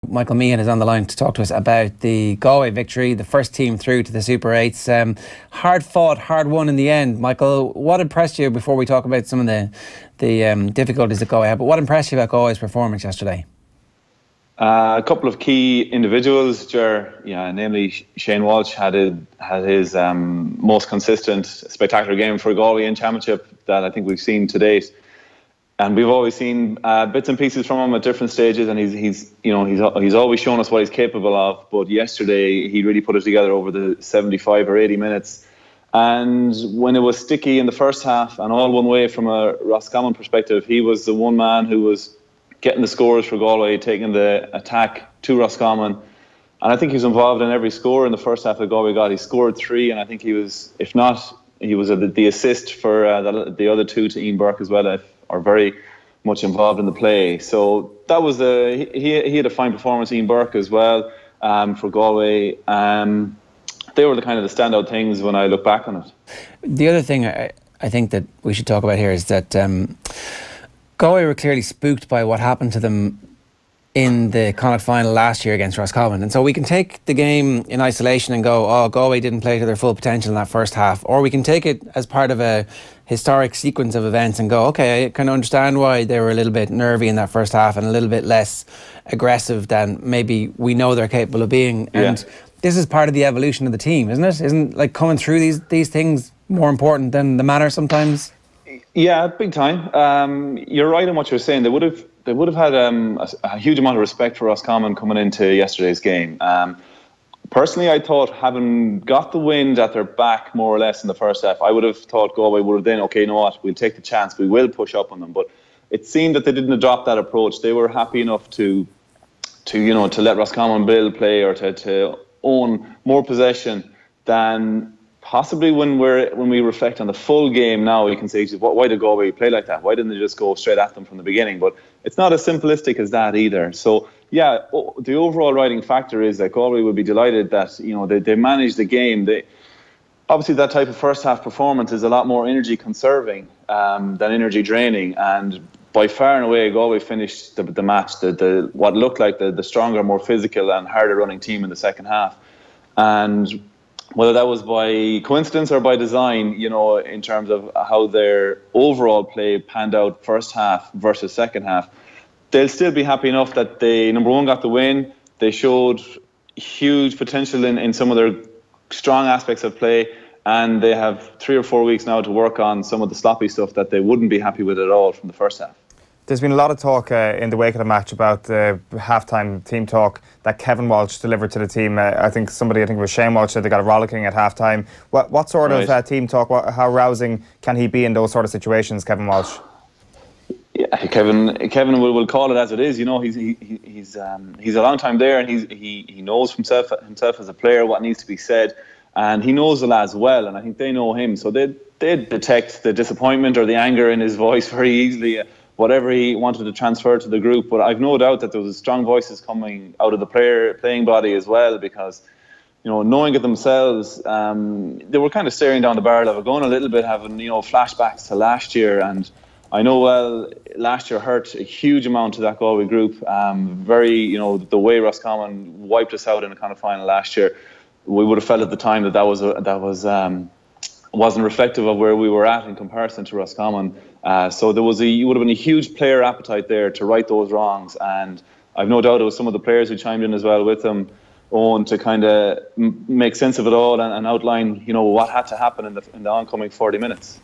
Michael Meehan is on the line to talk to us about the Galway victory, the first team through to the Super 8s. Hard fought, hard won in the end. Michael, what impressed you, before we talk about some of the difficulties that Galway had, but what impressed you about Galway's performance yesterday? A couple of key individuals, namely Shane Walsh had his most consistent, spectacular game for Galway in Championship that I think we've seen to date. And we've always seen bits and pieces from him at different stages, and he's always shown us what he's capable of. But yesterday he really put it together over the 75 or 80 minutes. And when it was sticky in the first half and all one way from a Roscommon perspective, he was the one man who was getting the scores for Galway, taking the attack to Roscommon. And I think he was involved in every score in the first half that Galway got. He scored 3, and I think he was, if not, he was the assist for the other 2 to Ian Burke as well, are very much involved in the play. So that was he had a fine performance, Ian Burke as well, for Galway. They were the kind of the standout things when I look back on it. The other thing I think that we should talk about here is that Galway were clearly spooked by what happened to them in the Connacht final last year against Roscommon. And so we can take the game in isolation and go, oh, Galway didn't play to their full potential in that first half. Or we can take it as part of a historic sequence of events and go, okay, I can understand why they were a little bit nervy in that first half and a little bit less aggressive than maybe we know they're capable of being. Yeah. And this is part of the evolution of the team, isn't it? Isn't like coming through these things more important than the manner sometimes? Yeah, big time. You're right in what you're saying. They would have had a huge amount of respect for Roscommon coming into yesterday's game. Personally, I thought, having got the wind at their back more or less in the first half, I would have thought Galway would have then, okay, you know what, we'll take the chance, we will push up on them. But it seemed that they didn't adopt that approach. They were happy enough to let Roscommon Bill play, or to own more possession than possibly when we reflect on the full game now. You can say, why did Galway play like that? Why didn't they just go straight at them from the beginning? But it's not as simplistic as that either. So yeah, the overall riding factor is that Galway would be delighted that they managed the game. Obviously that type of first half performance is a lot more energy conserving than energy draining, and by far and away Galway finished the match what looked like the stronger, more physical and harder running team in the second half. And whether that was by coincidence or by design, in terms of how their overall play panned out first half versus second half, they'll still be happy enough that they, number one, got the win. They showed huge potential in some of their strong aspects of play, and they have 3 or 4 weeks now to work on some of the sloppy stuff that they wouldn't be happy with at all from the first half. There's been a lot of talk in the wake of the match about the halftime team talk that Kevin Walsh delivered to the team. I think it was Shane Walsh said they got a rollicking at halftime. What sort of team talk? How rousing can he be in those sort of situations, Kevin Walsh? Yeah, Kevin will call it as it is. He's a long time there, and he knows himself as a player what needs to be said, and he knows the lads well, and I think they know him, so they detect the disappointment or the anger in his voice very easily, whatever he wanted to transfer to the group. But I've no doubt that there was strong voices coming out of the playing body as well, because knowing it themselves, they were kind of staring down the barrel of it, going a little bit, having flashbacks to last year. And I know last year hurt a huge amount to that Galway group. The way Roscommon wiped us out in the kind of final last year, we would have felt at the time that wasn't reflective of where we were at in comparison to Roscommon. So would have been a huge player appetite there to right those wrongs, and I've no doubt it was some of the players who chimed in as well with them, Owen, to kind of make sense of it all and outline what had to happen in the oncoming 40 minutes.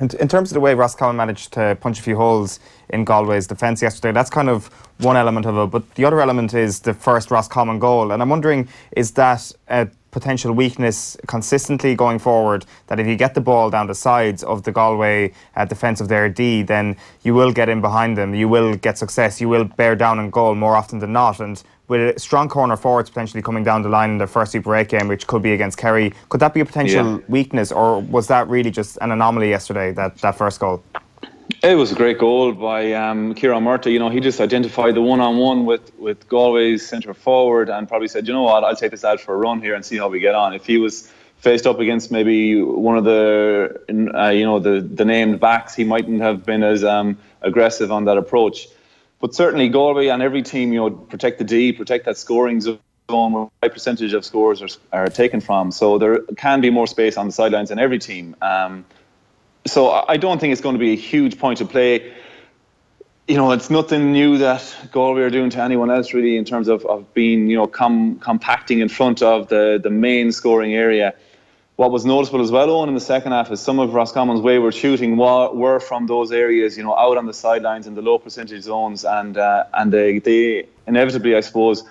In terms of the way Roscommon managed to punch a few holes in Galway's defence yesterday, that's kind of one element of it, but the other element is the first Roscommon goal, and I'm wondering, is that a potential weakness consistently going forward, that if you get the ball down the sides of the Galway defence of their D, then you will get in behind them, you will get success, you will bear down on goal more often than not? And with strong corner forwards potentially coming down the line in the first Super 8 game, which could be against Kerry, could that be a potential weakness, or was that really just an anomaly yesterday, that first goal? It was a great goal by Kieran Murty. He just identified the one-on-one with Galway's centre forward and probably said, what, I'll take this out for a run here and see how we get on. If he was faced up against maybe one of the named backs, he mightn't have been as aggressive on that approach. But certainly Galway and every team, protect the D, protect that scoring zone where a high percentage of scores are taken from. So there can be more space on the sidelines in every team. So I don't think it's going to be a huge point of play. It's nothing new that Galway are doing to anyone else really in terms of being, compacting in front of the main scoring area. What was noticeable as well, Owen, in the second half is some of Roscommon's wayward shooting were from those areas, out on the sidelines in the low percentage zones, and they inevitably, I suppose,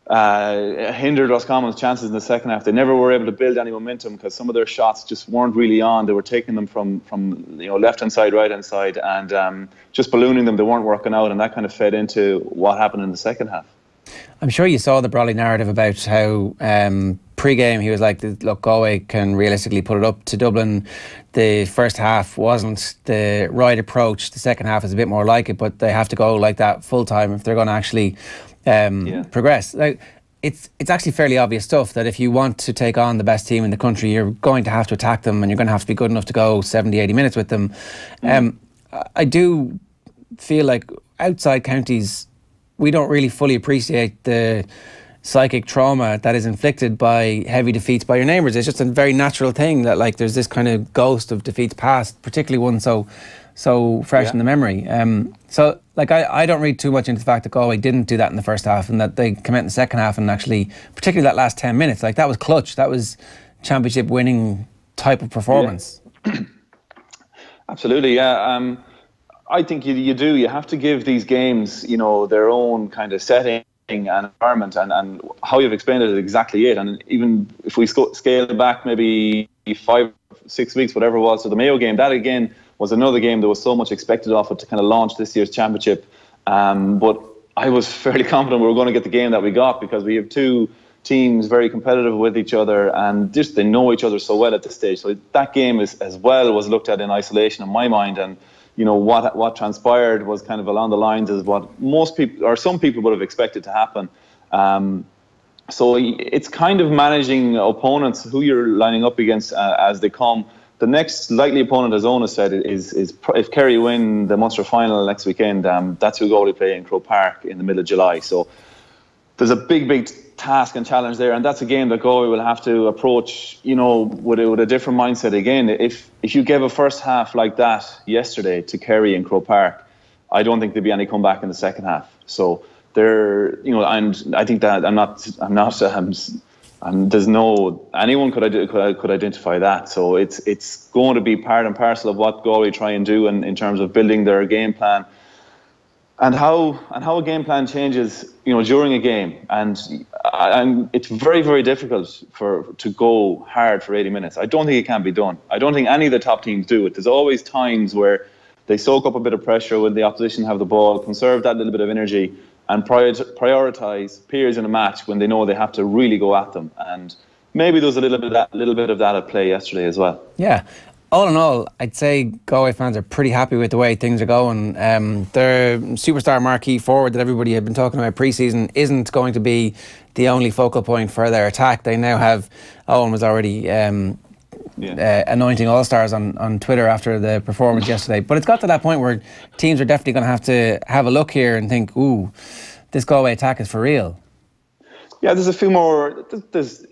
hindered Roscommon's chances in the second half. They never were able to build any momentum because some of their shots just weren't really on. They were taking them from left-hand side, right-hand side, and just ballooning them. They weren't working out, and that kind of fed into what happened in the second half. I'm sure you saw the Brawley narrative about how pre-game he was like, look, Galway can realistically put it up to Dublin. The first half wasn't the right approach. The second half is a bit more like it, but they have to go like that full time if they're going to actually progress. Like, it's actually fairly obvious stuff that if you want to take on the best team in the country, you're going to have to attack them and you're going to have to be good enough to go 70, 80 minutes with them. I do feel like outside counties, we don't really fully appreciate the psychic trauma that is inflicted by heavy defeats by your neighbours. It's just a very natural thing that, like, there's this kind of ghost of defeats past, particularly one so fresh in the memory. So, like, I don't read too much into the fact that Galway didn't do that in the first half and that they came out in the second half and actually, particularly that last 10 minutes, like, that was clutch. That was championship winning type of performance. Yeah. Absolutely, yeah. I think you have to give these games, their own kind of setting and environment, and how you've explained it is exactly it. And even if we scale back maybe 5, 6 weeks, whatever it was, to the Mayo game, that again was another game. There was so much expected of it to kind of launch this year's championship. But I was fairly confident we were going to get the game that we got, because we have two teams very competitive with each other, and just they know each other so well at this stage. So that game is, as well, was looked at in isolation in my mind, and what transpired was kind of along the lines of what most people, or some people, would have expected to happen. So it's kind of managing opponents, who you're lining up against as they come. The next likely opponent, as Ona said, is if Kerry win the Munster final next weekend, that's who Galway play in Croke Park in the middle of July. So there's a big task and challenge there, and that's a game that Galway will have to approach, with a different mindset again. If you gave a first half like that yesterday to Kerry in Croke Park, I don't think there'd be any comeback in the second half. So and I think that there's no anyone could identify that. So it's going to be part and parcel of what Galway try and do in terms of building their game plan. And how a game plan changes, during a game, and it's very, very difficult to go hard for 80 minutes. I don't think it can be done. I don't think any of the top teams do it. There's always times where they soak up a bit of pressure when the opposition have the ball, conserve that little bit of energy, and prioritise peers in a match when they know they have to really go at them. And maybe there's a little bit of that at play yesterday as well. Yeah. All in all, I'd say Galway fans are pretty happy with the way things are going. Their superstar marquee forward that everybody had been talking about pre-season isn't going to be the only focal point for their attack. They now have, Owen was already anointing all-stars on Twitter after the performance yesterday. But it's got to that point where teams are definitely going to have a look here and think, ooh, this Galway attack is for real. Yeah, there's a few more. There's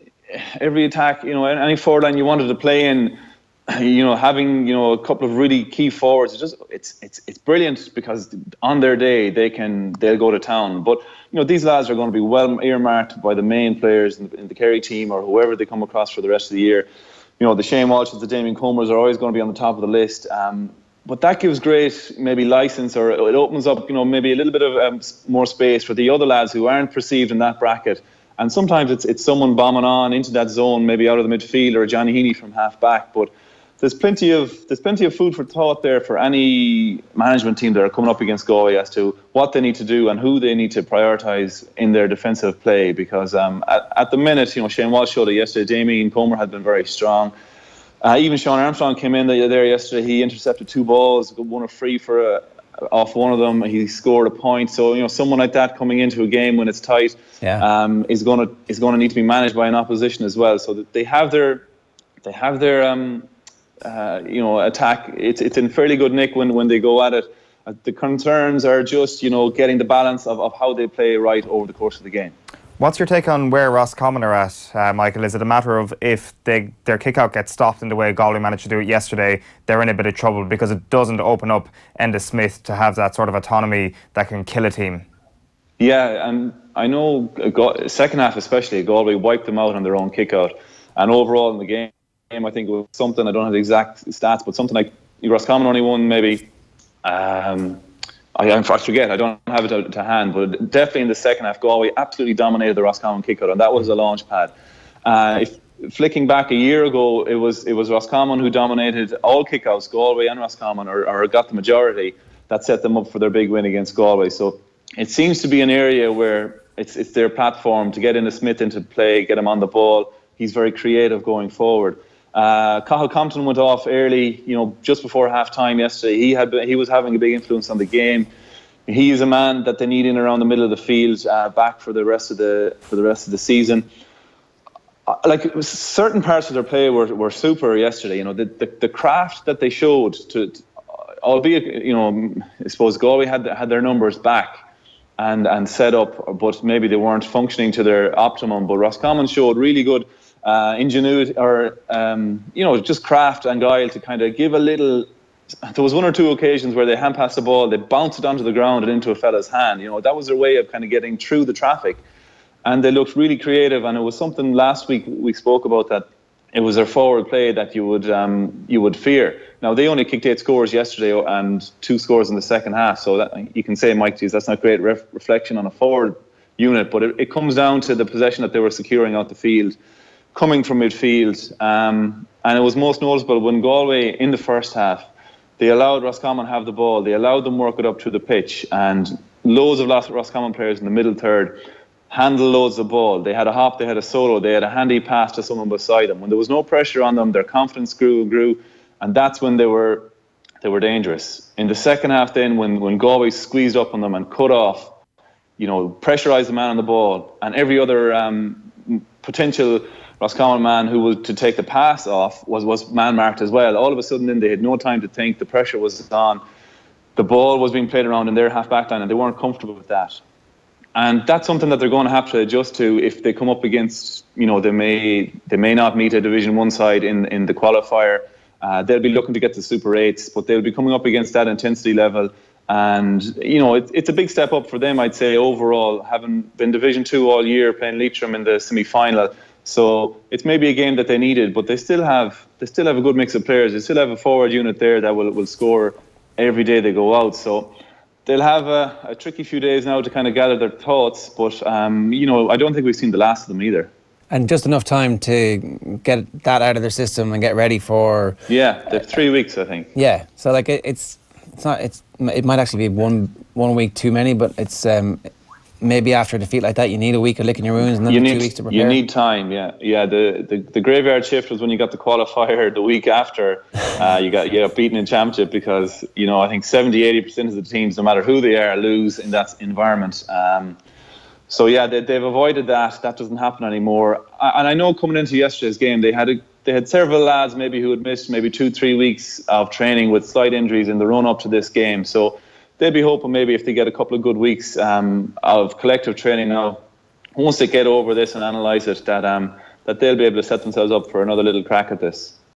every attack, any forward line you wanted to play in, having a couple of really key forwards, it's brilliant, because on their day they'll go to town. But these lads are going to be well earmarked by the main players in the Kerry team, or whoever they come across for the rest of the year. The Shane Walshes, the Damien Comers are always going to be on the top of the list. But that gives great maybe license, or it opens up maybe a little bit of more space for the other lads who aren't perceived in that bracket. And sometimes it's someone bombing on into that zone, maybe out of the midfield, or Johnny Heaney from half back. But there's plenty of food for thought there for any management team that are coming up against Galway as to what they need to do and who they need to prioritise in their defensive play. Because at the minute, Shane Walsh showed it yesterday. Damien Comer had been very strong. Even Sean Armstrong came in there yesterday. He intercepted 2 balls, won a free off one of them. He scored a point. So someone like that coming into a game when it's tight is going to need to be managed by an opposition as well. So that they have their attack. It's in fairly good nick when they go at it. The concerns are just, getting the balance of how they play right over the course of the game. What's your take on where Roscommon are at, Michael? Is it a matter of if their kick-out gets stopped in the way Galway managed to do it yesterday, they're in a bit of trouble because it doesn't open up Enda Smith to have that sort of autonomy that can kill a team? Yeah, and I know second half especially, Galway wiped them out on their own kick-out. And overall in the game, I think it was something, I don't have the exact stats, but something like Roscommon only won maybe... I forget, I don't have it to hand, but definitely in the second half, Galway absolutely dominated the Roscommon kick-out, and that was a launch pad. Flicking back a year ago, it was Roscommon who dominated all kick-outs, Galway and Roscommon, or got the majority, that set them up for their big win against Galway. So it seems to be an area where it's their platform to get Enda Smith into play, get him on the ball. He's very creative going forward. Cathal Compton went off early, just before half-time yesterday. He was having a big influence on the game. He is a man that they need in around the middle of the field, back for the rest of the season. Certain parts of their play were super yesterday. The craft that they showed albeit I suppose Galway had their numbers back and set up, but maybe they weren't functioning to their optimum. But Roscommon showed really good ingenuity, or just craft and guile to kind of give a little. There was one or two occasions where they hand passed the ball, they bounced it onto the ground and into a fella's hand. That was their way of kind of getting through the traffic, and they looked really creative. And it was something last week we spoke about, that it was their forward play that you would fear. Now they only kicked 8 scores yesterday and 2 scores in the second half, so that you can say, Mike, geez, that's not great reflection on a forward unit, but it comes down to the possession that they were securing out the field, coming from midfield, and it was most noticeable when Galway in the first half, they allowed Roscommon have the ball, they allowed them work it up to the pitch, and loads of Roscommon players in the middle third handle loads of ball. They had a hop, they had a solo, they had a handy pass to someone beside them. When there was no pressure on them, their confidence grew, and that's when they were dangerous. In the second half then, when Galway squeezed up on them and cut off, pressurised the man on the ball, and every other potential Roscommon man who was to take the pass off was man-marked as well. All of a sudden then they had no time to think, the pressure was on, the ball was being played around in their half-back line, and they weren't comfortable with that. And that's something that they're going to have to adjust to if they come up against, they may not meet a Division 1 side in the qualifier. They'll be looking to get to Super 8s, but they'll be coming up against that intensity level. And, it's a big step up for them, I'd say, overall, having been Division 2 all year, playing Leitrim in the semi-final. So it's maybe a game that they needed, but they still have a good mix of players. They still have a forward unit there that will score every day they go out. So they'll have a tricky few days now to kind of gather their thoughts, but I don't think we've seen the last of them either. And just enough time to get that out of their system and get ready for. Yeah, they have 3 weeks, I think. Yeah, so it might actually be one week too many, but it's maybe after a defeat like that, you need a week of licking your wounds and then 2 weeks to prepare. You need time, yeah. The graveyard shift was when you got the qualifier the week after you got beaten in championship, because I think 70-80% of the teams, no matter who they are, lose in that environment. So yeah, they've avoided that. That doesn't happen anymore. And I know coming into yesterday's game, they had several lads maybe who had missed maybe 2-3 weeks of training with slight injuries in the run up to this game. So they'll be hoping maybe if they get a couple of good weeks of collective training now, once they get over this and analyse it, that they'll be able to set themselves up for another little crack at this.